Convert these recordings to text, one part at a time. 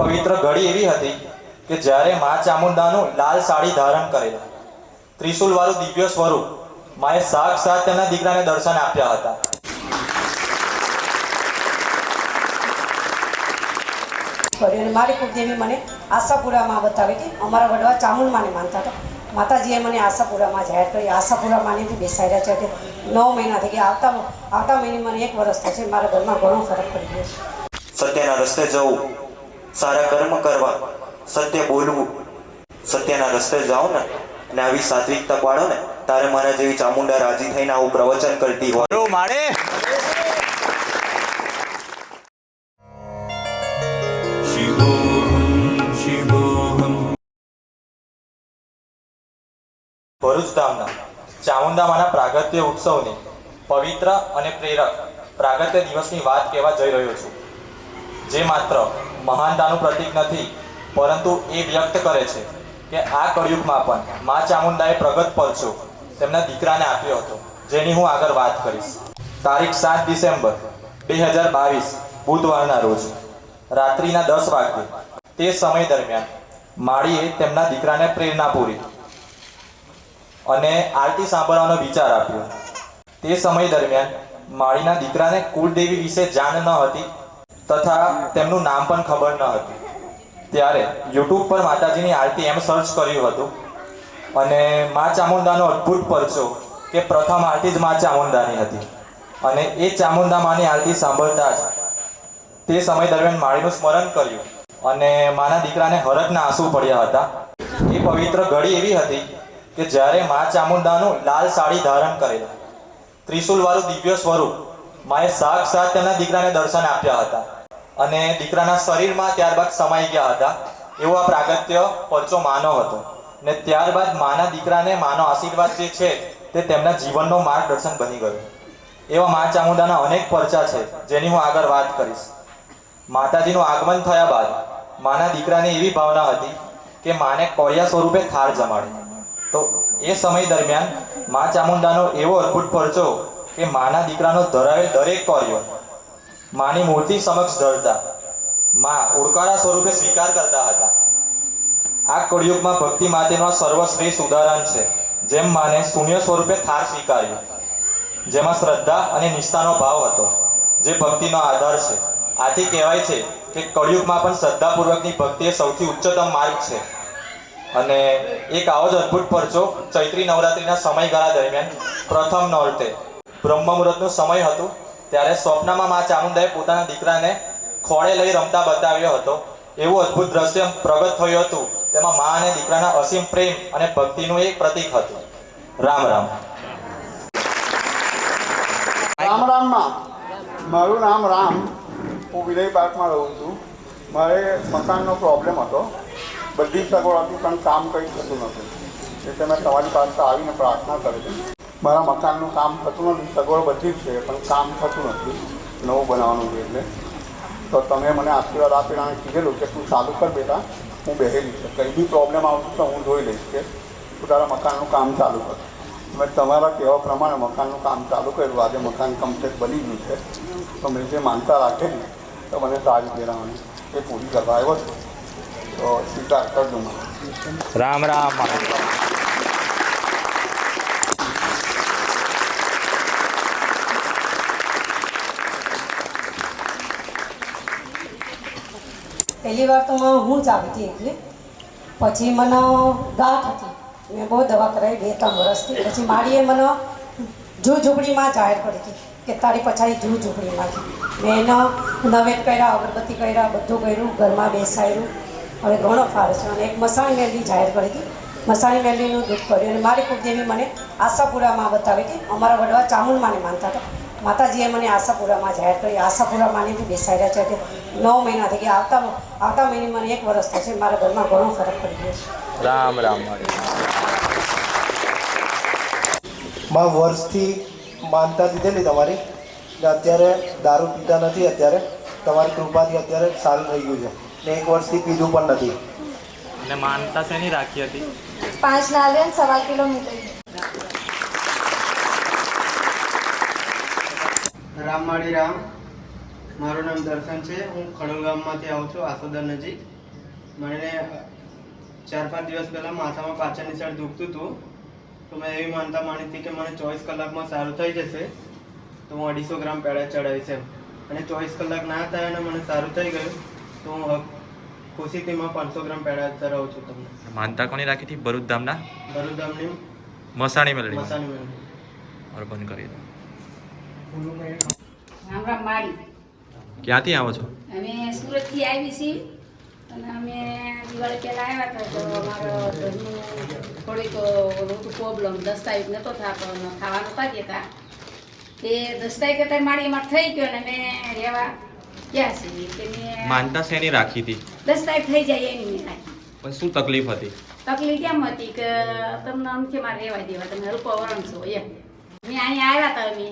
પવિત્ર ઘડી એવી હતી કે જ્યારે મા ચામુંડાનું લાલ સાડી ધારણ કરેલ ત્રિશુલવાળું દિવ્ય સ્વરૂપ માએ સાક્ષાત તેના દીકરાને દર્શન આપ્યા હતા. મારી કુળદેવી મને આશાપુરામાં બતાવી હતી. અમારા વડવા ચામુંડમાને માનતા હતા. માતાજીએ મને આશાપુરામાં જાહેર કરી. આશાપુરા માનેથી બેસાડ્યા છે. 9 મહિના થઈ ગયા. આવતા મહિને મને 1 વર્ષ થશે. મારા ઘરમાં ઘણો ફરક પડી ગયો. સત્યના રસ્તે જવું, સારા કર્મ કરવા, સત્ય બોલવું. સત્યના રસ્તે જાઓ ને અને આવી સાત્વિકતા પાડો ને, તારે મારા જેવી ચામુંડા રાજી થઈને આવું પ્રવચન કરતી હોય. મારે ભરૂચ ધામના ચામુંડામાના પ્રાગટ્ય ઉત્સવની પવિત્ર અને પ્રેરક પ્રાગટ્ય દિવસની વાત કહેવા જઈ રહ્યો છું, જે માત્ર મહાનતાનું પ્રતીક નથી, પરંતુ એ વ્યક્ત કરે છે કે આ કળિયુગમાં પણ મા ચામુંડાએ પ્રગટ પરચો તેમના દીકરાને આપ્યો હતો, જેની હું આગળ વાત કરીશ. તારીખ 7 ડિસેમ્બર 2022 બુધવારના રોજ રાત્રિના 10 વાગ્યે તે સમય દરમિયાન માળીએ તેમના દીકરાને પ્રેરણા પૂરી અને આરતી સાંભળવાનો વિચાર આપ્યો. તે સમય દરમિયાન માળીના દીકરાને કુળદેવી વિશે જાણ ન હતી તથા તેમનું નામ પણ ખબર ન હતું. ત્યારે યુટ્યુબ પર માતાજીની આરતી એમ સર્ચ કર્યું હતું અને મા ચામુંડાનો અદ્ભુત પરચો કે પ્રથમ આરતી જ મા ચામુંડાની હતી અને એ ચામુંડા માની આરતી સાંભળતા જ તે સમય દરમિયાન માળીનું સ્મરણ કર્યું અને માના દીકરાને હરખના આંસુ પડ્યા હતા. એ પવિત્ર ઘડી એવી હતી કે જ્યારે મા ચામુંડાનું લાલ સાડી ધારણ કરેલ ત્રિશુલવાળું દિવ્ય સ્વરૂપ માએ સાક્ષાત તેના દીકરાને દર્શન આપ્યા હતા અને દીકરાના શરીરમાં ત્યારબાદ સમાઈ ગયા હતા. એવો આ પ્રાગટ્ય પરચો માનો હતો ને ત્યારબાદ માના દીકરાને માનો આશીર્વાદ જે છે તે તેમના જીવનનો માર્ગદર્શન બની ગયો. એવા મા ચામુંડાના અનેક પરચા છે, જેની હું આગળ વાત કરીશ. માતાજીનું આગમન થયા બાદ માના દીકરાને એવી ભાવના હતી કે માને કોળિયા સ્વરૂપે થાળ જમાડે. તો એ સમય દરમિયાન મા ચામુંડાનો એવો અદ્ભુત પરચો કે માના દીકરાનો ધરાવેલ દરેક કોળિયો માની મૂર્તિ સમક્ષ ધરતા મા ઓળકારા સ્વરૂપે સ્વીકાર કરતા હતા. આ કળિયુગમાં ભક્તિ માટેનું સર્વશ્રેષ્ઠ ઉદાહરણ છે. જેમ માને શૂન્ય સ્વરૂપે થાળ સ્વીકાર્યો, જેમાં શ્રદ્ધા અને નિષ્ઠાનો ભાવ હતો, જે ભક્તિનો આધાર છે. આથી કહેવાય છે કે કળિયુગમાં પણ શ્રદ્ધાપૂર્વકની ભક્તિ એ સૌથી ઉચ્ચતમ માર્ગ છે. અને એક આવો જ અદ્ભુત પરચો ચૈત્રી નવરાત્રિના સમયગાળા દરમિયાન પ્રથમ નોરતે બ્રહ્મ મુહૂર્તનું સમય હતું, ત્યારે સ્વપ્નમાં મા ચામુંડાએ પોતાના દીકરાને ખોળે લઈ રમતા બતાવ્યો હતો. એવું અદ્ભુત દ્રશ્ય પ્રગટ થયું હતું. તેમાં મા અને દીકરાના અસીમ પ્રેમ અને ભક્તિનું એક પ્રતીક હતું. રામ રામ. રામ રામમાં મારું નામ રામ. હું વિલય પાર્કમાં રહું છું. મારે મકાનનો પ્રોબ્લેમ હતો. બધી સગવડ હતી પણ કામ કંઈ થતું નહોતું. એટલે મેં તમારી પાસે આવીને પ્રાર્થના કરી હતી. મારા મકાનનું કામ થતું નથી. સગવડ બધી જ છે પણ કામ થતું નથી. નવું બનાવવાનું છે એટલે તો તમે મને આશીર્વાદ આપીને કીધેલું કે તું ચાલુ કર બેટા, હું બેહેલી છે. કંઈ બી પ્રોબ્લેમ આવતું તો હું જોઈ લઈશ કે તું તારા મકાનનું કામ ચાલુ કર. મેં તમારા કહેવા પ્રમાણે મકાનનું કામ ચાલુ કર્યું. આજે મકાન કમ્પ્લીટ બની ગયું છે. તો મેં જે માનતા રાખેલી તો મને સારી પહેરાવાની એ પૂરી કરવા આવ્યો છું. તો સ્વીકાર કરજો. રામ રામ. પહેલી વાર તો હું જ આવી હતી એકલી. પછી મને ગાંઠ હતી. મેં બહુ દવા કરાવી 2-3 વર્ષથી. પછી માળીએ મને ઝૂંઝૂંપડીમાં જાહેર કરી હતી કે તારી પછાડી ઝૂંઝૂંપડીમાંથી. મેં એનો નવેદ કર્યા, અગરબત્તી કર્યા, બધું કર્યું, ઘરમાં બેસાડ્યું. હવે ઘણો ફાર છે. અને એક મસાણી મેલડી જાહેર કરી હતી. મસાણી મેલડીનું દૂધ કર્યું અને મારી કુળદેવી મને આશાપુરામાં બતાવી હતી. અમારા વડવા ચામુંડમાને માનતા હતા. માતાજીએ મને આશાપુરામાં જાહેર કરી. આશાપુરા માનેથી બેસાડ્યા છે. 9 મહિના થઈ ગયા. આવતા મહિને મને 1 વર્ષ થશે. મારા ઘરમાં ઘણો ફરક પડી ગયો છે. રામ રામ. વર્ષથી માનતા દીધેલી તમારી, અત્યારે દારૂ પીતા નથી. અત્યારે તમારી કૃપાથી અત્યારે સારું થઈ ગયું છે ને 1 વર્ષથી પીધું પણ નથી. અને માનતા શેની રાખી હતી? 5 નાળિયેર 1.25 કિલોમીટર. રામ માળી રામ. મારું નામ દર્શન છે. હું ખડોલ ગામમાંથી આવું છું, આસોદર નજીક. મને 4-5 દિવસ પહેલાં માથામાં પાછળની સાઈડ દુખતું હતું. તો મેં એવી માનતા માની હતી કે મને 24 કલાકમાં સારું થઈ જશે, તો હું 250 ગ્રામ પેડા ચડાવીશ એમ. અને 24 કલાક ના થાય અને મને સારું થઈ ગયું, તો હું ખુશીથીમાં 500 ગ્રામ પેડા ચડાવું છું તમને. માનતા કોની રાખી હતી? ભરૂચ ધામના ભરૂચ મસાણી મેળવી મસાની મેળવી. બંધ કરી દો. રામ રામ માળી. ક્યાંથી આવો છો? અમે સુરતથી આવી છીએ અને અમે દિવાળી પહેલાં આવ્યા હતા. તો અમારા ઘરનું થોડીક મોટું પ્રોબ્લેમ, 10 તારીખ નહોતો થતો, ખાવા નહોતા દેતા. તે 10 તારીખે ત્યારે માળી એમાં થઈ ગયો ને અમે રહેવા ગયા છીએ. કે મેં માનતા શેની રાખી હતી? 10 તારીખ થઈ જાય એની મેં રાખી. પણ શું તકલીફ હતી? તકલીફ એમ હતી કે તમને આમ કે મારે રહેવા દેવા, તમે હલકો વરણ છો એમ. મેં અહીંયા આવ્યા હતા અમે,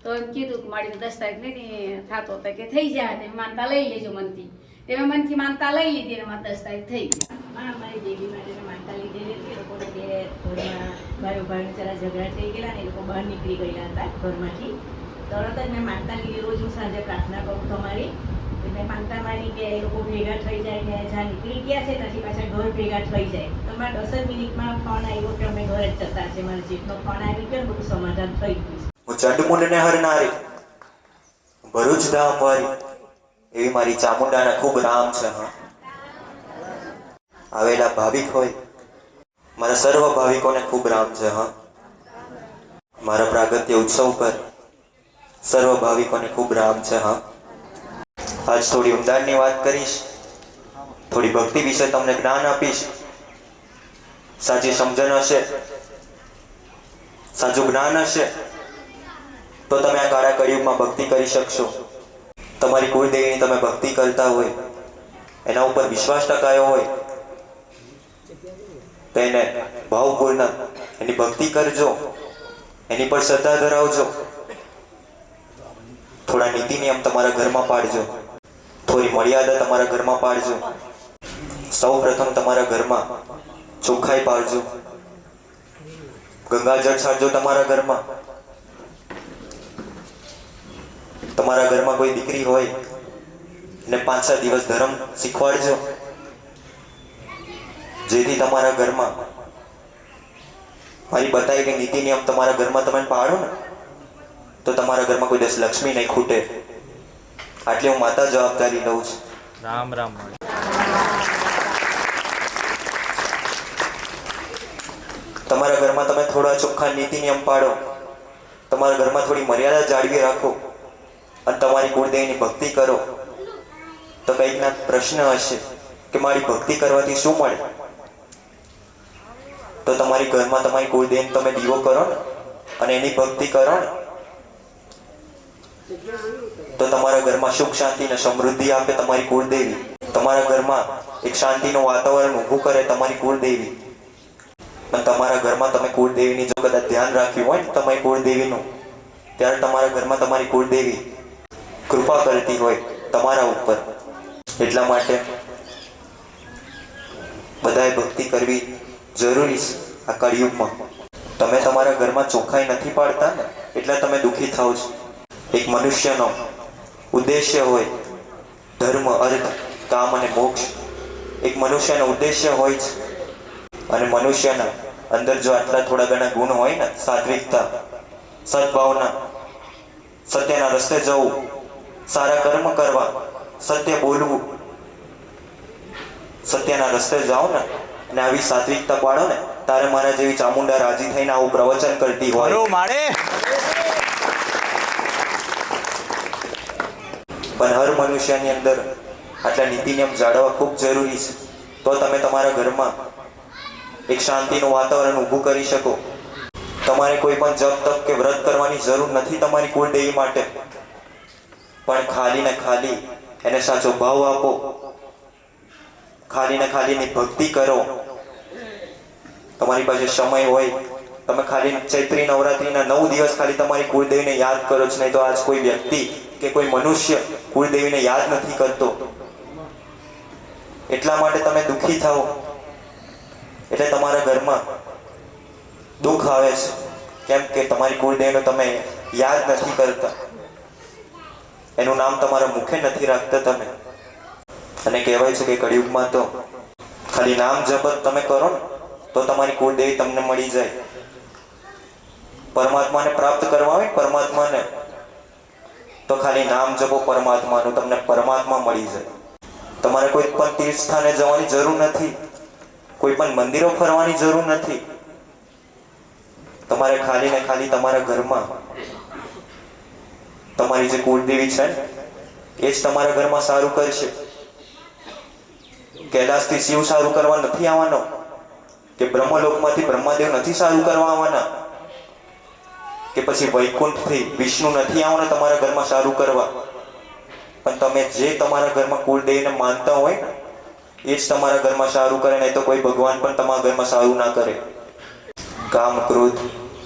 તો એમ કીધું કે મારી 10 તારીખ નથી થતો હતો, કે થઈ જાય તમે માનતા લઈ લેજો મનથી. તે મેં મનથી માનતા લઈ લીધી અને મારે 10 તારીખ થઈ ગઈ. મારી બેબી માટે માનતા લીધેલી હતી. એ લોકોને બે ઘરમાં ભાઈ જરા ઝઘડા થઈ ગયેલા ને એ લોકો બહાર નીકળી ગયેલા હતા ઘરમાંથી. તરત જ મેં માનતા લીધી. રોજ હું સાંજે પ્રાર્થના કરું તમારી. મેં માનતા મારી કે એ લોકો ભેગા થઈ જાય ને જ્યાં નીકળી ગયા છે ત્યાંથી પાછા ઘર ભેગા થઈ જાય. તમારા 10 જ મિનિટમાં ફોન આવ્યો કે અમે ઘરે જ જતા છે. મારા જેટલો ફોન આવી ગયો ને બધું સમાધાન થઈ ગયું. હું ચંડમુંડને હરનારી ભરૂચ ધામ વાળી એવી મારી ચામુંડાના ખૂબ રામ છે. હા, આવેલા ભાવિક હોય મારા સર્વ ભાવિકોને ખૂબ રામ છે. હા, મારા પ્રાગત્ય ઉત્સવ પર સર્વ ભાવિકોને ખૂબ રામ છે. હા, આજ થોડી ઊંડાણની વાત કરીશ, થોડી ભક્તિ વિશે તમને જ્ઞાન આપીશ. સાચી સમજણ હશે, સાચું જ્ઞાન હશે તો તમે આ કાળા કળિયુગમાં ભક્તિ કરી શકશો. તમારી કુળદેવીની તમે ભક્તિ કરતા હોય, એના ઉપર વિશ્વાસ ટકાયો હોય તો એને ભાવપૂર્ણ એની ભક્તિ કરજો, એની પર શ્રદ્ધા ધરાવજો. થોડા નીતિ નિયમ તમારા ઘરમાં પાડજો, થોડી મર્યાદા તમારા ઘરમાં પાડજો. સૌ પ્રથમ તમારા ઘરમાં ચોખ્ખાઈ પાડજો. ગંગાજળ છાડજો તમારા ઘરમાં. તમારા ઘરમાં કોઈ દીકરી હોય ને 5-6 દિવસ ધર્મ શીખવાડજો, જેથી તમારા ઘરમાં મારી બતાવેલી નીતિ નિયમ તમારા ઘરમાં તમે પાડો ને તો તમારા ઘરમાં કોઈ દિવસ લક્ષ્મી નહીં ખૂટે. આટલી હું માતા જવાબદારી લઉં છું. રામ રામ. તમારા ઘરમાં તમે થોડા ચોખ્ખા નીતિ નિયમ પાડો, તમારા ઘરમાં થોડી મર્યાદા જાળવી રાખો અને તમારી કુળદેવીની ભક્તિ કરો તો કંઈકના પ્રશ્ન હશે કે મારી ભક્તિ કરવાથી શું મળે. તો તમારી ઘરમાં તમારી કુળદેવીને તમે દીવો કરો ને અને એની ભક્તિ કરો ને તો તમારા ઘરમાં સુખ શાંતિ અને સમૃદ્ધિ આપે તમારી કુળદેવી. તમારા ઘરમાં એક શાંતિનું વાતાવરણ ઊભું કરે તમારી કુળદેવી. અને તમારા ઘરમાં તમે કુળદેવીની જો કદાચ ધ્યાન રાખ્યું હોય ને તમારી કુળદેવીનું, ત્યારે તમારા ઘરમાં તમારી કુળદેવી કૃપા કરતી હોય તમારા ઉપર. એટલા માટે બધાએ ભક્તિ કરવી જરૂરી છે આ કળિયુગમાં. તમે તમારા ઘરમાં ચોખ્ખાઈ નથી પાડતા ને એટલે તમે દુઃખી થાવ છો. એક મનુષ્યનો ઉદ્દેશ્ય હોય ધર્મ, અર્થ, કામ અને મોક્ષ. એક મનુષ્યનો ઉદ્દેશ્ય હોય છે અને મનુષ્યના અંદર જો આટલા થોડા ઘણા ગુણ હોય ને, સાત્વિકતા, સદભાવના, સત્યના રસ્તે જવું, સારા કર્મ કરવા, સત્ય બોલવું, સત્યના રસ્તે જાઓ ને અને આવી સાત્વિકતા પાડો ને તારે મારા જેવી ચામુંડા રાજી થઈને આવું પ્રવચન કરતી હોય. પણ હર મનુષ્યની અંદર આટલા નીતિ નિયમ જાળવવા ખૂબ જરૂરી છે. તો તમે તમારા ઘરમાં એક શાંતિનું વાતાવરણ ઊભું કરી શકો. તમારે કોઈ પણ જપ તપ કે વ્રત કરવાની જરૂર નથી તમારી કુળદેવી માટે, પણ ખાલી ને ખાલી એને સાચો ભાવ આપો, ખાલી ને ખાલી એની ભક્તિ કરો. તમારી પાસે સમય હોય તમે ખાલી ચૈત્રી નવરાત્રીના 9 દિવસ ખાલી તમારી કુળદેવીને યાદ કરો છો. નહીં તો આજ કોઈ વ્યક્તિ કે કોઈ મનુષ્ય કુળદેવીને યાદ નથી કરતો. એટલા માટે તમે દુઃખી થાઓ એટલે તમારા ઘરમાં દુઃખ આવે છે. કેમ કે તમારી કુળદેવીને તમે યાદ નથી કરતા. એનું નામ તમારા મુખે નથી રાખતા તમે. અને કહેવાય છે કે કળિયુગમાં તો ખાલી નામ જપ તમે કરો ને તો તમારી કુળદેવી તમને મળી જાય. પરમાત્માને પ્રાપ્ત કરવા હોય પરમાત્માને તો ખાલી નામ જપો પરમાત્માનું, તમને પરમાત્મા મળી જાય. તમારે કોઈ પણ તીર્થ સ્થાને જવાની જરૂર નથી, કોઈ પણ મંદિરો ફરવાની જરૂર નથી. તમારે ખાલી ને ખાલી તમારા ઘરમાં તમારી જે કુળદેવી છે ને એ જ તમારા ઘરમાં સારું કરશે. કૈલાસથી શિવ સારું કરવા નથી આવવાનો, કે બ્રહ્મલોકમાંથી બ્રહ્માદેવ નથી સારું કરવા આવવાના, કે પછી વૈકુંઠથી વિષ્ણુ નથી આવવાના તમારા ઘરમાં સારું કરવા. પણ તમે જે તમારા ઘરમાં કુળદેવીને માનતા હોય ને એ જ તમારા ઘરમાં સારું કરે, નહીં તો કોઈ ભગવાન પણ તમારા ઘરમાં સારું ના કરે. કામ, ક્રોધ,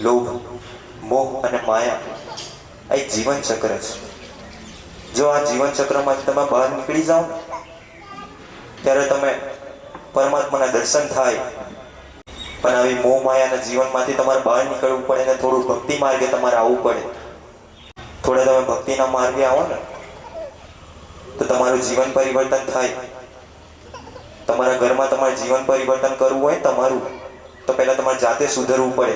લોભ, મોહ અને માયા આ એક જીવન ચક્ર છે. જો આ જીવન ચક્રમાંથી તમે બહાર નીકળી જાઓ ને ત્યારે તમે પરમાત્માના દર્શન થાય. પણ આવી મોહ માયાના જીવનમાંથી તમારે બહાર નીકળવું પડે ને થોડું ભક્તિ માર્ગે તમારે આવવું પડે. થોડા તમે ભક્તિના માર્ગે આવો ને તો તમારું જીવન પરિવર્તન થાય. તમારા ઘરમાં તમારે જીવન પરિવર્તન કરવું હોય તમારું તો પહેલા તમારે જાતે સુધરવું પડે.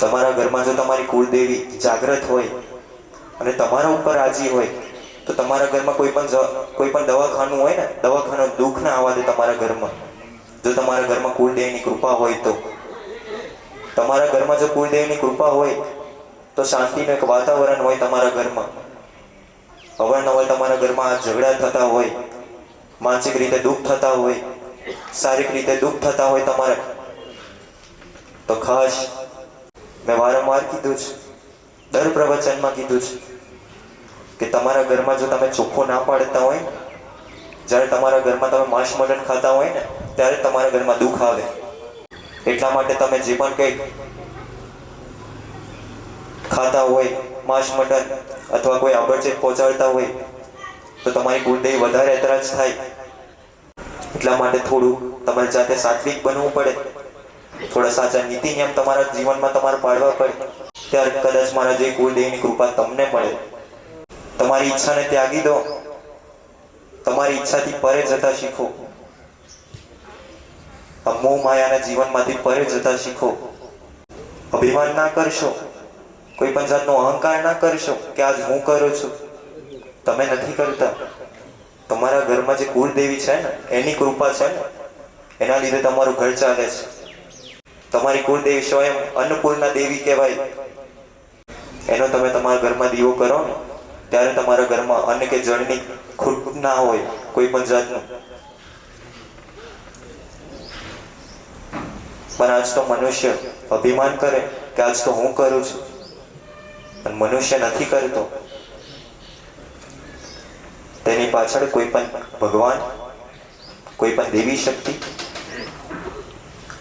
તમારા ઘરમાં જો તમારી કુળદેવી જાગ્રત હોય અને તમારા ઉપર રાજી હોય તો તમારા ઘરમાં કોઈ પણ દવાખાનું હોય ને દવાખાનું દુઃખ ના આવવા દે તમારા ઘરમાં. જો તમારા ઘરમાં કુળદેવીની કૃપા હોય તો તમારા ઘરમાં જો કુળદેવીની કૃપા હોય તો શાંતિનું એક વાતાવરણ હોય તમારા ઘરમાં. અવારનવાર તમારા ઘરમાં આ ઝઘડા થતા હોય, માનસિક રીતે દુઃખ થતા હોય, શારીરિક રીતે દુઃખ થતા હોય તમારે, તો ખાસ મેં વારંવાર કીધું છે, દર પ્રવચનમાં કીધું છે કે તમારા ઘરમાં જો તમે ચોખ્ખો ના પાડતા હોય ને, જ્યારે તમારા ઘરમાં તમે માંસ મટન ખાતા હોય ને ત્યારે તમારા ઘરમાં દુઃખ આવે. એટલા માટે તમે જે પણ કંઈક ખાતા હોય માંસ મટન અથવા કોઈ આબડચેટ પહોંચાડતા હોય તો તમારી કુળદેવી વધારે એતરાજ થાય. એટલા માટે થોડું તમારી જાતે સાત્વિક બનવું પડે, થોડા સાચા નીતિ નિયમ તમારા જીવનમાં તમારે પાડવા પડે. ત્યારે કદાચ મારા જે કુળદેવીની કૃપા તમને મળે. તમારી ઈચ્છાને ત્યાગી દો, તમારી ઈચ્છાથી પરે જતા શીખો, આ મોહ માયાના જીવનમાંથી પરે જતા શીખો. અભિમાન ના કરશો, કોઈ પણ જાતનો અહંકાર ના કરશો કે આજ હું કરું છું. તમે નથી કરતા. તમારા ઘરમાં જે કુળદેવી છે ને એની કૃપા છે ને એના લીધે તમારું ઘર ચાલે છે. તમારી કુળદેવી સ્વયં અન્નપૂર્ણા દેવી કહેવાય. એનો તમે તમારા ઘરમાં દીવો કરો ને ત્યારે તમારા ઘરમાં અન્ન કે જળની ખૂટ ના હોય કોઈ પણ જાતનું. પણ આજ તો મનુષ્ય અભિમાન કરે કે આજ તો હું કરું છું, પણ મનુષ્ય નથી કરતો. તેની પાછળ કોઈ પણ ભગવાન, કોઈ પણ દેવી શક્તિ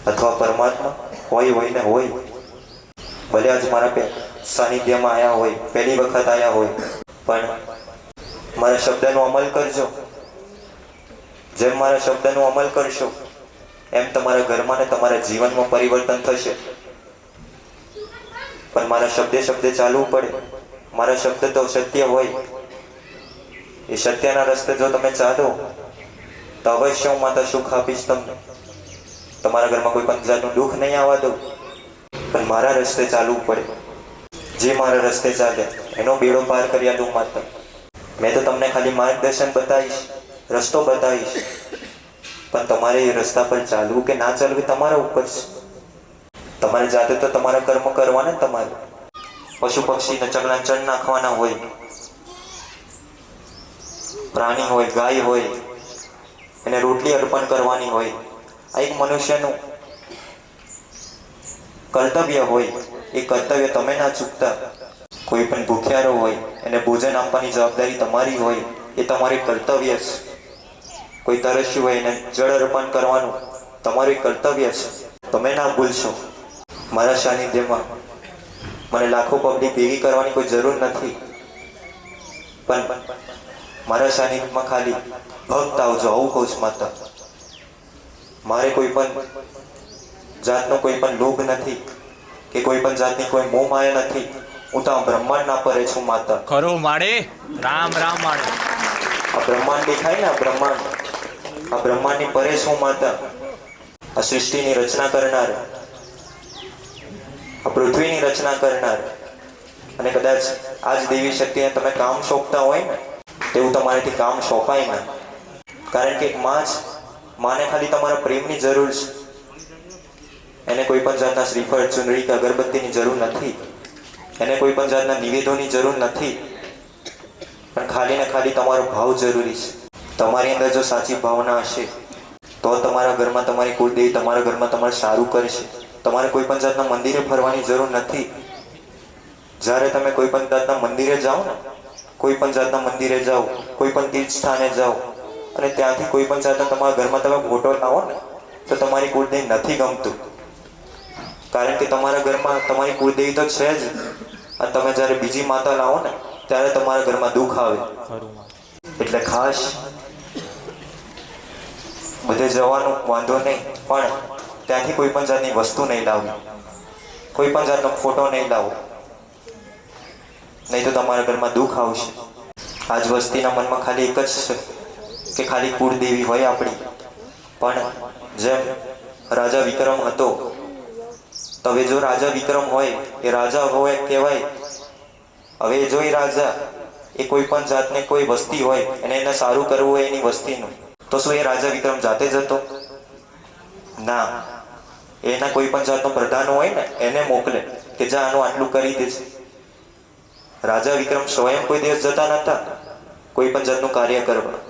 અથવા પરમાત્મા હોય ને હોય. ભલે આજ મારા સાનિધ્યમાં આવ્યા હોય, પહેલી વખત આવ્યા હોય, પણ મારા શબ્દનો અમલ કરજો. જેમ મારા શબ્દનો અમલ કરશો એમ તમારા ઘરમાં ને તમારા જીવનમાં પરિવર્તન થશે. પણ મારા શબ્દે ચાલવું પડે. મારા શબ્દ તો સત્ય હોય, એ સત્યના રસ્તે જો તમે ચાલો તો અવશ્ય હું માતા સુખ આપીશ તમને. તમારા ઘરમાં કોઈ પણ જાતનું દુઃખ નહીં આવવા દઉં, પણ મારા રસ્તે ચાલવું પડે. જે મારા રસ્તે ચાલે એનો બેડો પાર કર્યા દઉં માતા. મેં તો તમને ખાલી માર્ગદર્શન બતાવીશ, રસ્તો બતાવીશ, પણ તમારે એ રસ્તા પર ચાલવું કે ના ચાલવું તમારા ઉપર છે. તમારે જાતે તો તમારા કર્મ કરવાના. તમારે પશુ પક્ષીને ચગલાંચળ નાખવાના હોય, પ્રાણી હોય, ગાય હોય, એને રોટલી અર્પણ કરવાની હોય. આ એક મનુષ્યનું કર્તવ્ય હોય. એ કર્તવ્ય તમે ના ચૂકતા. કોઈ પણ ભૂખ્યારો હોય એને ભોજન આપવાની જવાબદારી તમારી હોય, એ તમારું કર્તવ્ય છે. કોઈ તરસ્યું હોય એને જળ અર્પણ કરવાનું તમારું કર્તવ્ય છે. તમે ના ભૂલશો. મારા સાનિધ્યમાં મને લાખો પબ્લિક ભેગી કરવાની કોઈ જરૂર નથી, પણ મારા સાનિધ્યમાં ખાલી ભક્ત આવજો, આવું કહું છું માતા. મારે કોઈ પણ જાતનો કોઈ પણ લોભ નથી કે કોઈ પણ જાતની કોઈ મોહ માયા નથી. હું તો આ બ્રહ્માંડના પરે છું માતા. ખરું માળે. રામ રામ માળે. આ બ્રહ્માંડ દેખાય ને, આ બ્રહ્માંડની પરે છું માતા. આ સૃષ્ટિની રચના કરનાર, આ પૃથ્વીની રચના કરનાર. અને કદાચ આ જ દેવી શક્તિને તમે કામ સોંપતા હોય ને, તેવું તમારાથી કામ સોંપાય ના. કારણ કે એક માને ખાલી તમારા પ્રેમની જરૂર છે. એને કોઈ પણ જાતના શ્રીફળ, ચુંદડી કે અગરબત્તીની જરૂર નથી. એને કોઈ પણ જાતના નિવેદોની જરૂર નથી. પણ ખાલી ને ખાલી તમારો ભાવ જરૂરી છે. તમારી અંદર જો સાચી ભાવના હશે તો તમારા ઘરમાં તમારી કુળદેવી તમારા ઘરમાં તમારે સારું કરશે. તમારે કોઈ પણ જાતના મંદિરે ફરવાની જરૂર નથી. જ્યારે તમે કોઈ પણ જાતના મંદિરે જાઓ ને, કોઈ પણ જાતના મંદિરે જાઓ, કોઈ પણ તીર્થ સ્થાને જાઓ અને ત્યાંથી કોઈ પણ જાતના તમારા ઘરમાં તમે ફોટો લાવો ને, તો તમારી કુળદેવી નથી ગમતું. કારણ કે તમારા ઘરમાં તમારી કુળદેવી તો છે જ, અને તમે જ્યારે બીજી માતા લાવો ને ત્યારે તમારા ઘરમાં દુઃખ આવે. એટલે ખાસ બધે જવાનું વાંધો નહીં, પણ ત્યાંથી કોઈ પણ જાતની વસ્તુ નહીં લાવવી, કોઈ પણ જાતનો ફોટો નહીં લાવો, નહીં તો તમારા ઘરમાં દુઃખ આવશે. આજ વસ્તીના મનમાં ખાલી એક જ છે કે ખાલી કુળદેવી હોય આપણી. પણ જેમ રાજા વિક્રમ હતો, તો હવે જો રાજા વિક્રમ હોય એ રાજા હોય કહેવાય. હવે જો એ રાજા એ કોઈ પણ જાતને કોઈ વસ્તી હોય અને એને સારું કરવું હોય એની વસ્તીનું, તો શું એ રાજા વિક્રમ જાતે જ હતો? ના, એના કોઈ પણ જાતનો પ્રધાન હોય ને એને મોકલે કે જા આનું આટલું કરી દે છે. રાજા વિક્રમ સ્વયં કોઈ દિવસ જતા નહોતા કોઈ પણ જાતનું કાર્ય કરવા.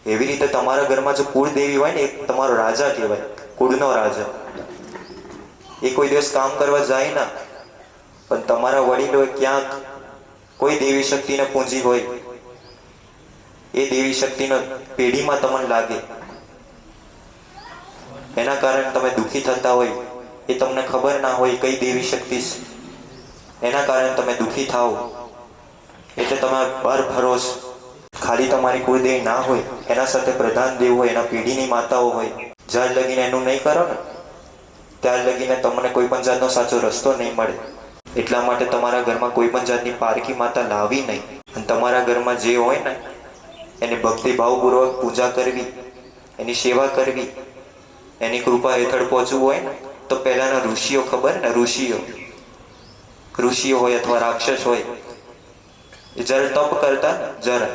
એવી રીતે તમારા ઘરમાં જો કુળદેવી હોય ને, એ તમારો રાજા કહેવાય, કુળનો રાજા. એ કોઈ દિવસ કામ કરવા જાય ના, પણ તમારા વડીલોએ ક્યાંક કોઈ દેવી શક્તિને પૂંજી હોય, એ દેવી શક્તિનો પેઢીમાં તમને લાગે, એના કારણે તમે દુઃખી થતા હોય, એ તમને ખબર ના હોય કઈ દેવી શક્તિ છે, એના કારણે તમે દુઃખી થાઓ. એટલે તમે બહાર ફરો છો. ખાલી તમારી કુળદેવી ના હોય, એના સાથે પ્રધાન દેવ હોય, એના પેઢીની માતાઓ હોય, જ્યાં લગીને એનું નહીં કરો ને ત્યાર લગીને તમને કોઈ પણ જાતનો સાચો રસ્તો નહીં મળે. એટલા માટે તમારા ઘરમાં કોઈ પણ જાતની પારકી માતા લાવી નહીં. અને તમારા ઘરમાં જે હોય ને એની ભક્તિભાવપૂર્વક પૂજા કરવી, એની સેવા કરવી, એની કૃપા હેઠળ પહોંચવું હોય ને, તો પહેલાના ઋષિઓ ખબર ને, ઋષિઓ હોય અથવા રાક્ષસ હોય, એ જ્યારે તપ કરતા ને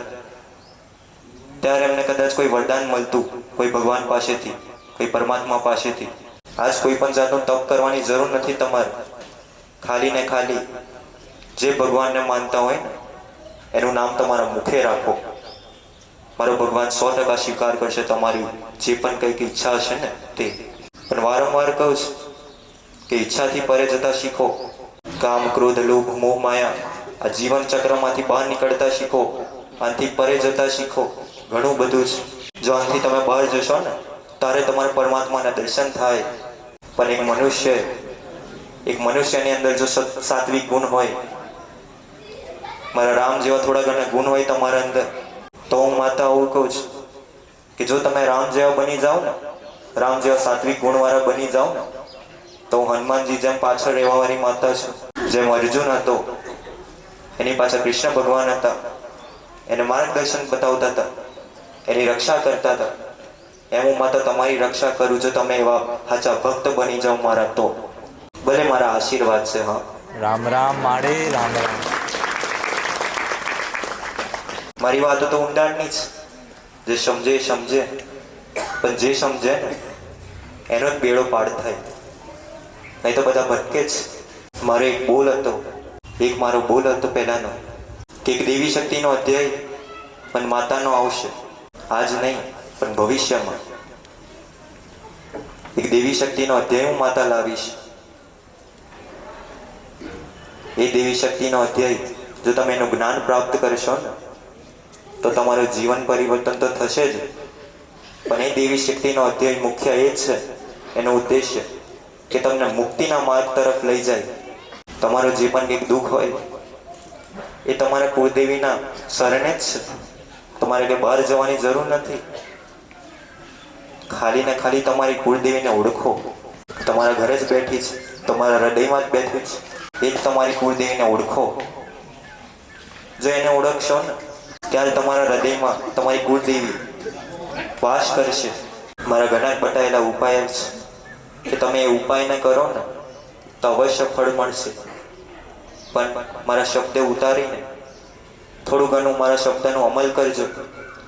ત્યારે એમને કદાચ કોઈ વરદાન મળતું, કોઈ ભગવાન પાસેથી, કોઈ પરમાત્મા પાસેથી. આજ કોઈ પણ જાતનું તપ કરવાની જરૂર નથી તમારે. ખાલી ને ખાલી જે ભગવાનને માનતા હોય ને એનું નામ તમારા મુખે રાખો. મારો ભગવાન 100% સ્વીકાર કરશે તમારી જે પણ કંઈક ઈચ્છા હશે ને તે. પણ વારંવાર કહું છું કે ઈચ્છાથી પરે જતા શીખો. કામ, ક્રોધ, લોભ, મોહ, માયા આ જીવન ચક્રમાંથી બહાર નીકળતા શીખો. આનાથી પરે જતા શીખો. ઘણું બધું છે. જો આનાથી તમે બહાર જશો ને ત્યારે તમારે પરમાત્માના દર્શન થાય. પણ એક મનુષ્યની અંદર જો સાત્વિક ગુણ હોય, મારા રામ જેવા થોડા ઘણા ગુણ હોય તમારા અંદર, તો હું માતા આવું કહું છું કે જો તમે રામ જેવા બની જાઓ ને, રામ જેવા સાત્વિક ગુણવાળા બની જાઓ ને, તો હું હનુમાનજી જેમ પાછળ રહેવાવાળી માતા છું. જેમ અર્જુન હતો એની પાછળ કૃષ્ણ ભગવાન હતા, એને માર્ગદર્શન બતાવતા હતા, એની રક્ષા કરતા હતા, એમ હું માતા તમારી રક્ષા કરું છું. તમે એવા સાચા ભક્ત બની જાઓ મારા, તો ભલે મારા આશીર્વાદ છે. હા, રામ રામ માળે. રામ રામ. મારી વાતો તો ઊંડાણની જ. જે સમજે એ સમજે, પણ જે સમજે ને એનો જ બેડો પાડ થાય, નહીં તો બધા ભટકે જ. મારો એક બોલ હતો પહેલાનો કે એક દેવી શક્તિનો અધ્યાય પણ માતાનો આવશે. આજ નહીં પણ ભવિષ્યમાં એક દેવી શક્તિનો અધ્યાય હું માતા લાવીશ. એ દેવી શક્તિનો અધ્યાય જો તમે એનું જ્ઞાન પ્રાપ્ત કરશો ને તો તમારું જીવન પરિવર્તન તો થશે જ. પણ એ દેવી શક્તિનો અધ્યાય મુખ્ય એ જ છે, એનો ઉદ્દેશ્ય કે તમને મુક્તિના માર્ગ તરફ લઈ જાય. તમારું જે પણ કંઈક દુઃખ હોય એ તમારા કુળદેવીના શરણે જ છે. તમારે કે બહાર જવાની જરૂર નથી. ખાલી ને ખાલી તમારી કુળદેવીને ઓળખો. તમારા ઘરે જ બેઠી છે, તમારા હૃદયમાં જ બેઠી છે. એ જ તમારી કુળદેવીને ઓળખો. જો એને ઓળખશો ને ત્યારે તમારા હૃદયમાં તમારી કુળદેવી વાસ કરશે. મારા ઘણા બતાવેલા ઉપાય છે કે તમે એ ઉપાયને કરો ને તો અવશ્ય ફળ મળશે. પણ મારા શબ્દ ઉતારીને થોડું ઘણું મારા શબ્દનો અમલ કરજો,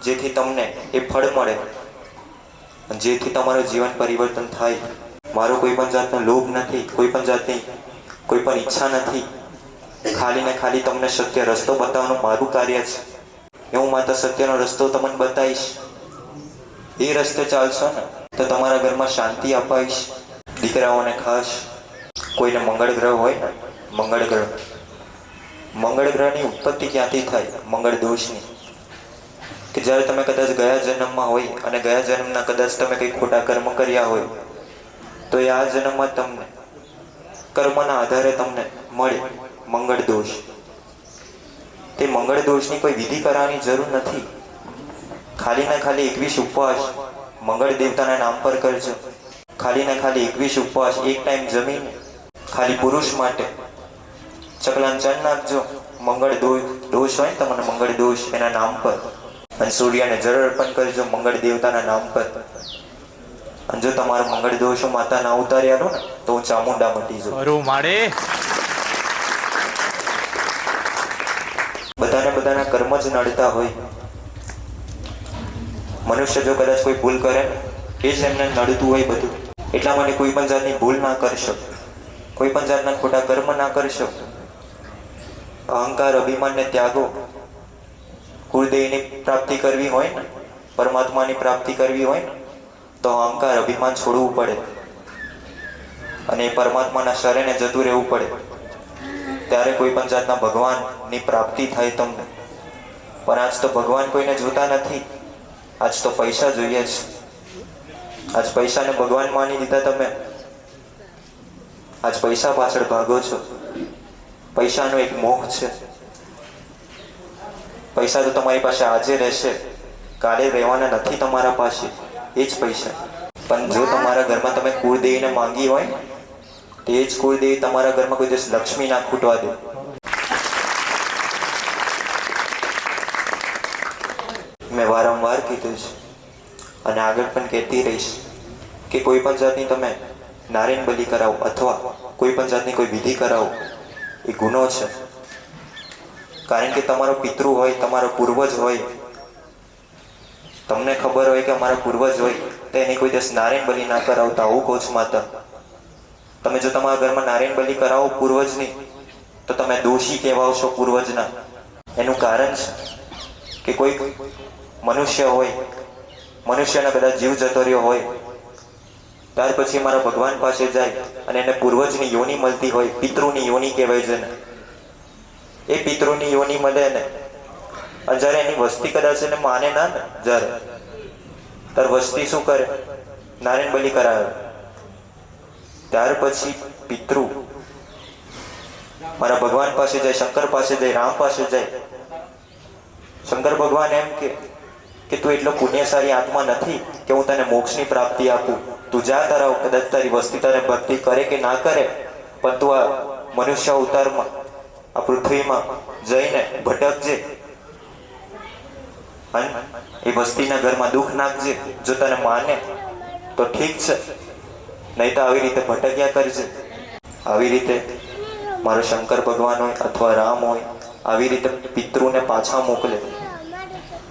જેથી તમને એ ફળ મળે, જેથી તમારું જીવન પરિવર્તન થાય. મારો કોઈ પણ જાતનો લોભ નથી, કોઈ પણ જાતની કોઈ પણ ઈચ્છા નથી. ખાલી ને ખાલી તમને સત્ય રસ્તો બતાવવાનું મારું કાર્ય છે. હું માત્ર સત્યનો રસ્તો તમને બતાવીશ. એ રસ્તે ચાલશો ને તો તમારા ઘરમાં શાંતિ અપાવીશ. દીકરાઓને ખાસ કોઈને મંગળ ગ્રહ હોય ને, મંગળ ગ્રહની ઉત્પત્તિ ક્યાંથી થાય? મંગળ દોષની. કે જ્યારે તમે કદાચ ગયા જન્મમાં હોય અને ગયા જન્મના કદાચ તમે કંઈ ખોટા કર્મ કર્યા હોય તો એ આ જન્મમાં તમને કર્મના આધારે તમને મળે મંગળ દોષ. તે મંગળ દોષની કોઈ વિધિ કરવાની જરૂર નથી. ખાલી ને ખાલી 21 ઉપવાસ મંગળ દેવતાના નામ પર કરજો. ખાલી ને ખાલી 21 ઉપવાસ એક ટાઈમ જમીને ખાલી પુરુષ માટે ચકલાન ચણ નાખજો. મંગળ દોષ હોય ને તમને મંગળ દોષ એના નામ પર. અને સૂર્યને જળ અર્પણ કરજો મંગળ દેવતાના નામ પર. અને જો તમારો મંગળ દોષો માતા ના ઉતાર્યા ને તો હું ચામુંડા મટી જાઉં. બધાના કર્મ જ નડતા હોય. મનુષ્ય જો કદાચ કોઈ ભૂલ કરે ને એ જ એમને નડતું હોય બધું. એટલા માટે કોઈ પણ જાતની ભૂલ ના કરશો, કોઈ પણ જાતના ખોટા કર્મ ના કરશો. અહંકાર અભિમાનને ત્યાગો. કુળદેવીની પ્રાપ્તિ કરવી હોય ને, પરમાત્માની પ્રાપ્તિ કરવી હોય ને તો અહંકાર અભિમાન છોડવું પડે અને એ પરમાત્માના શરણે જતું રહેવું પડે. ત્યારે કોઈ પણ જાતના ભગવાનની પ્રાપ્તિ થાય તમને. પણ આજ તો ભગવાન કોઈને જોતા નથી. આજ તો પૈસા જોઈએ છે. આજ પૈસાને ભગવાન માની દીધા તમે. આજ પૈસા પાછળ ભાગો છો. પૈસાનો એક મોહ છે. પૈસા તો તમારી પાસે આજે રહેશે, કાલે રહેવાના નથી તમારા પાસે. એ જ પૈસા. પણ જો તમારા ઘરમાં તમે કુળદેવીને માંગી હોય ને તો એ જ કુળદેવી તમારા ઘરમાં કોઈ દિવસ લક્ષ્મી ના ખૂટવા દે. મેં વારંવાર કીધું છે અને આગળ પણ કહેતી રહીશ કે કોઈ પણ જાતની તમે નારાયણ બલિ કરાવો અથવા કોઈ પણ જાતની કોઈ વિધિ કરાવો એ ગુનો છે. કારણ કે તમારો પિતૃ હોય, તમારો પૂર્વજ હોય, તમને ખબર હોય કે અમારા પૂર્વજ હોય તો એની કોઈ દિવસ નારાયણ બલિ ના કરાવતા. આવું કહું છું માતા. તમે જો તમારા ઘરમાં નારાયણ બલિ કરાવો પૂર્વજની તો તમે દોષી કહેવાશો પૂર્વજના. એનું કારણ છે કે કોઈ મનુષ્ય હોય, મનુષ્યના કદાચ જીવ જતો રહ્યો હોય ત્યાર પછી મારા ભગવાન પાસે જાય અને એને પૂર્વજની યોની મળતી હોય, પિતૃની યોની કહેવાય છે ને, એ પિતૃની યોની મળે ને અને જ્યારે એની વસ્તી કદાચ એને માને ના ને ત્યારે વસ્તી શું કરે? નારાયણ બલિ કરાવે. ત્યાર પછી પિતૃ મારા ભગવાન પાસે જાય, શંકર પાસે જાય, રામ પાસે જાય. શંકર ભગવાન એમ કે તું એટલો પુણ્યશાળી આત્મા નથી કે હું તને મોક્ષની પ્રાપ્તિ આપું. તું જા તારા કદાચ તારી વસ્તી તને ભક્તિ કરે કે ના કરે, પણ તું આ મનુષ્ય અવતારમાં આ પૃથ્વીમાં જઈને ભટકજે અને એ વસ્તીના ઘરમાં દુઃખ નાખજે. જો તને માને તો ઠીક છે, નહીં તો આવી રીતે ભટક્યા કરજે. આવી રીતે મારો શંકર ભગવાન હોય અથવા રામ હોય આવી રીતે પિતૃને પાછા મોકલે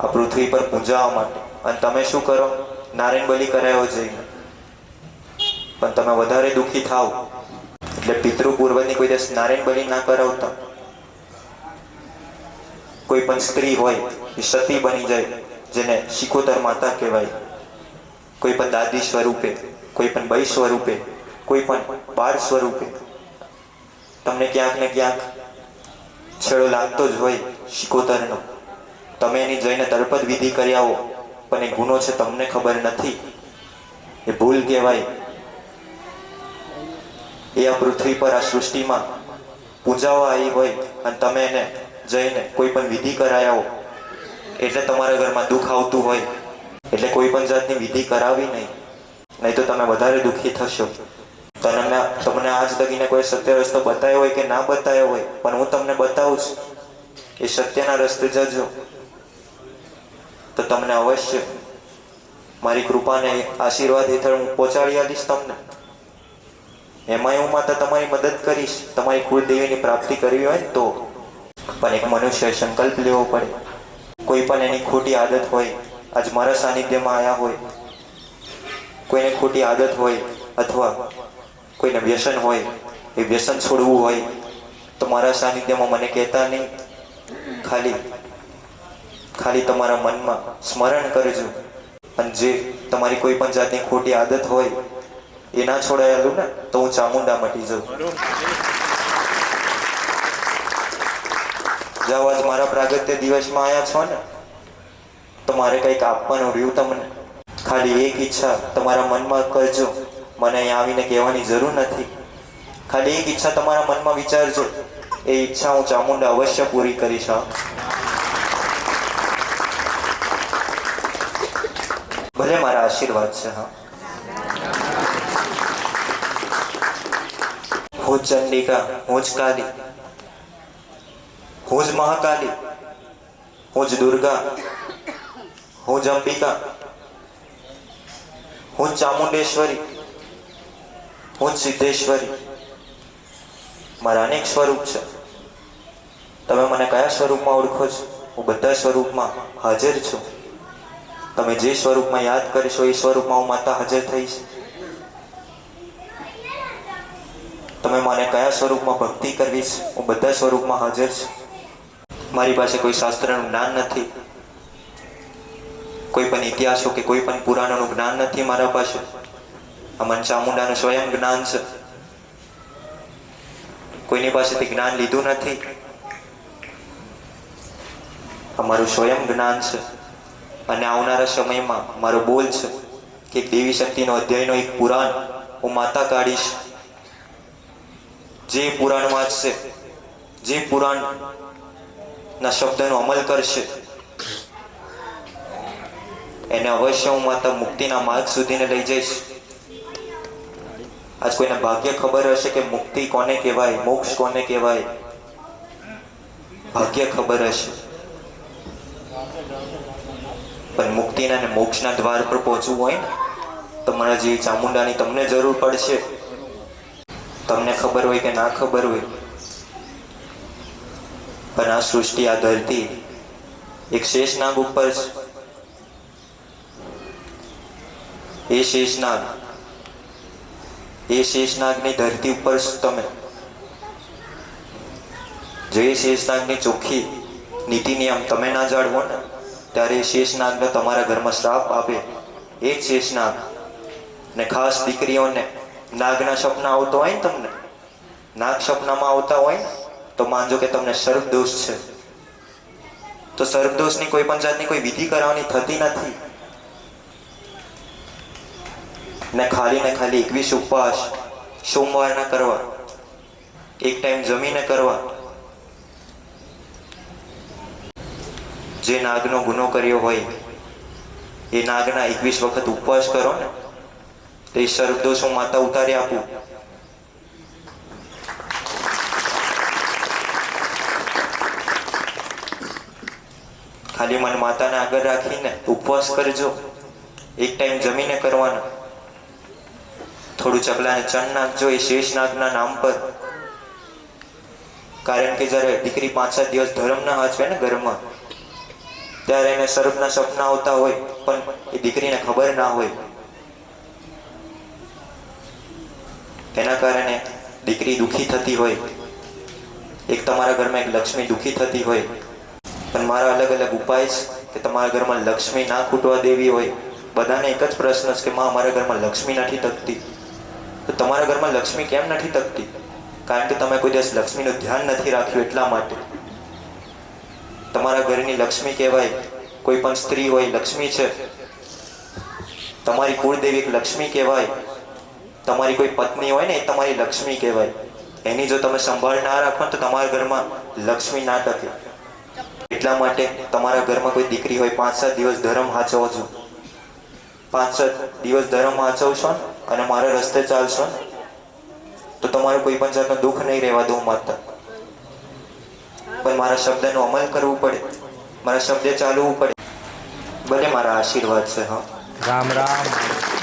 આ પૃથ્વી પર પૂજાવા માટે. અને તમે શું કરો? નારાયણ બલિ કરાયો જઈને. પણ તમે વધારે દુઃખી થાવ એટલે પિતૃ પૂર્વજની કોઈ દિવસ નારાયણ બલિ ના કરાવતા. કોઈ પણ સ્ત્રી હોય એ સતી બની જાય, જેને શિકોતર માતા કહેવાય. કોઈ પણ દાદી સ્વરૂપે, કોઈ પણ બાઈ સ્વરૂપે, કોઈ પણ બાળ સ્વરૂપે તમને ક્યાંક ને ક્યાંક છેડો લાગતો જ હોય શિકોતરનો. તમે એની જઈને તરપત વિધિ કરી આવો પણ એ ગુનો છે તમને ખબર નથી. એ ભૂલ કહેવાય. એ આ પૃથ્વી પર આ સૃષ્ટિમાં પૂજાવા આવી હોય અને તમે એને જઈને કોઈ પણ વિધિ કરાયા એટલે તમારા ઘરમાં દુઃખ આવતું હોય. એટલે કોઈ પણ જાતની વિધિ કરાવી નહીં તો તમે વધારે દુઃખી થશો. તમને આજ લગીને કોઈ સત્ય રસ્તો બતાવ્યો હોય કે ના બતાવ્યો હોય, પણ હું તમને બતાવું છું એ સત્યના રસ્તે જજો તો તમને અવશ્ય મારી કૃપાને આશીર્વાદ હેઠળ હું પહોંચાડી આપીશ તમને. એમાંય હું માતા તમારી મદદ કરીશ. તમારી કુળદેવીની પ્રાપ્તિ કરવી હોય ને તો પણ એક મનુષ્ય સંકલ્પ લેવો પડે. કોઈ પણ એની ખોટી આદત હોય, આજ મારા સાનિધ્યમાં આવ્યા હોય, કોઈને ખોટી આદત હોય અથવા કોઈને વ્યસન હોય, એ વ્યસન છોડવું હોય તો મારા સાનિધ્યમાં મને કહેતા નહીં. ખાલી તમારા મનમાં સ્મરણ કરજો. અને જે તમારી કોઈ પણ જાતની ખોટી આદત હોય એ ના છોડાયેલું ને તો હું ચામુંડા મટી જાઉં. જાઓ, આજ મારા પ્રાગત્ય દિવસમાં આવ્યા છો ને તો મારે કંઈક આપવાનું રહ્યું તમને. ખાલી એક ઈચ્છા તમારા મનમાં કરજો. મને અહીંયા આવીને કહેવાની જરૂર નથી. ખાલી એક ઈચ્છા તમારા મનમાં વિચારજો. એ ઈચ્છા હું ચામુંડા અવશ્ય પૂરી કરીશ. ભલે મારા આશીર્વાદ છે. હા, હું જ ચંડિકા, હું જ કાલી, હું જ મહાકાલી, હું જ દુર્ગા, હું જ અંબિકા, હું જ ચામુંડેશ્વરી, હું જ સિદ્ધેશ્વરી. મારા અનેક સ્વરૂપ છે. તમે મને કયા સ્વરૂપમાં ઓળખો છો? હું બધા સ્વરૂપમાં હાજર છું. તમે જે સ્વરૂપમાં યાદ કરશો એ સ્વરૂપમાં હું માતા હાજર થઈશ. તમે મને કયા સ્વરૂપમાં ભક્તિ કરવી છે, હું બધા સ્વરૂપમાં હાજર છું. મારી પાસે કોઈ શાસ્ત્રનું જ્ઞાન નથી, કોઈ પણ ઇતિહાસો કે કોઈ પણ પુરાણોનું જ્ઞાન નથી મારા પાસે. આ મન ચામુંડાનું સ્વયં જ્ઞાન છે. કોઈની પાસેથી જ્ઞાન લીધું નથી. અમારું સ્વયં જ્ઞાન છે. અને આવનારા સમયમાં મારો બોલ છે કે દેવી શક્તિનો અધ્યાયનો એક પુરાણ હું માતા કાઢીશ. જે પુરાણ વાંચશે, જે પુરાણના શબ્દનો અમલ કરશે એને અવશ્ય હું માતા મુક્તિના માર્ગ સુધીને લઈ જઈશ. આજ કોઈને ભાગ્ય ખબર હશે કે મુક્તિ કોને કહેવાય, મોક્ષ કોને કહેવાય, ભાગ્ય ખબર હશે. પણ મુક્તિના અને મોક્ષના દ્વાર પર પહોંચવું હોય ને તો મારા જેવી ચામુંડાની તમને જરૂર પડશે. તમને ખબર હોય કે ના ખબર હોય, પણ આ સૃષ્ટિ, આ ધરતી એક શેષનાગ ઉપર છે. એ શેષનાગની ધરતી ઉપર તમે જે શેષનાગની ચોખ્ખી નીતિ નિયમ તમે ના જાળવો ને ત્યારે શેષનાગને તમારા ઘરમાં શ્રાપ આપે. એ જ શેષનાગ. ને ખાસ દીકરીઓને નાગના સપના આવતો હોય ને, તમને નાગ સપનામાં આવતા હોય ને તો માનજો કે તમને સર્પદોષ છે. તો સર્પદોષની કોઈ પણ જાતની કોઈ વિધિ કરવાની થતી નથી. ને ખાલી 21 ઉપવાસ સોમવારના કરવા, એક ટાઈમ જમીને કરવા. જે નાગનો ગુનો કર્યો હોય એ નાગના 21 વખત ઉપવાસ કરો ને તો એ સર્પદોષ હું માતા ઉતારી આપું. ખાલી મન માતાને આગળ રાખીને ઉપવાસ કરજો. એક ટાઈમ જમીને કરવાના. થોડું ચકલાને ચણ નાખજો એ શેષનાગના નામ પર. કારણ કે જ્યારે દીકરી 5-7 દિવસ ધર્મ ના હાચવે ને ઘરમાં, ત્યારે એને સર્પના સપના આવતા હોય પણ એ દીકરીને ખબર ના હોય. એના કારણે દીકરી દુઃખી થતી હોય. એક તમારા ઘરમાં એક લક્ષ્મી દુઃખી થતી હોય. પણ મારા અલગ અલગ ઉપાય છે કે તમારા ઘરમાં લક્ષ્મી ના ખૂટવા દેવી હોય. બધાને એક જ પ્રશ્ન છે કે માં, અમારા ઘરમાં લક્ષ્મી નથી તકતી. તો તમારા ઘરમાં લક્ષ્મી કેમ નથી તકતી? કારણ કે તમે કોઈ દિવસ લક્ષ્મીનું ધ્યાન નથી રાખ્યું. એટલા માટે તમારા ઘરની લક્ષ્મી કહેવાય. કોઈ પણ સ્ત્રી હોય લક્ષ્મી છે. તમારી કુળદેવી એક લક્ષ્મી કહેવાય. તમારી કોઈ પત્ની હોય ને એ તમારી લક્ષ્મી કહેવાય. એની જો તમે સંભાળ ના રાખો તો તમારા ઘરમાં લક્ષ્મી ના ટકે. એટલા માટે તમારા ઘરમાં કોઈ દીકરી હોય 5-7 દિવસ ધર્મ હાચવો છો. 5-7 દિવસ ધર્મ હાચવશો ને અને મારા રસ્તે ચાલશો ને તો તમારું કોઈ પણ જાતનું દુઃખ નહીં રહેવા દઉં માતા. પણ મારા શબ્દનો અમલ કરવું પડે, મારા શબ્દે ચાલવું પડે. ભલે મારા આશીર્વાદ છે. હા, રામ રામ.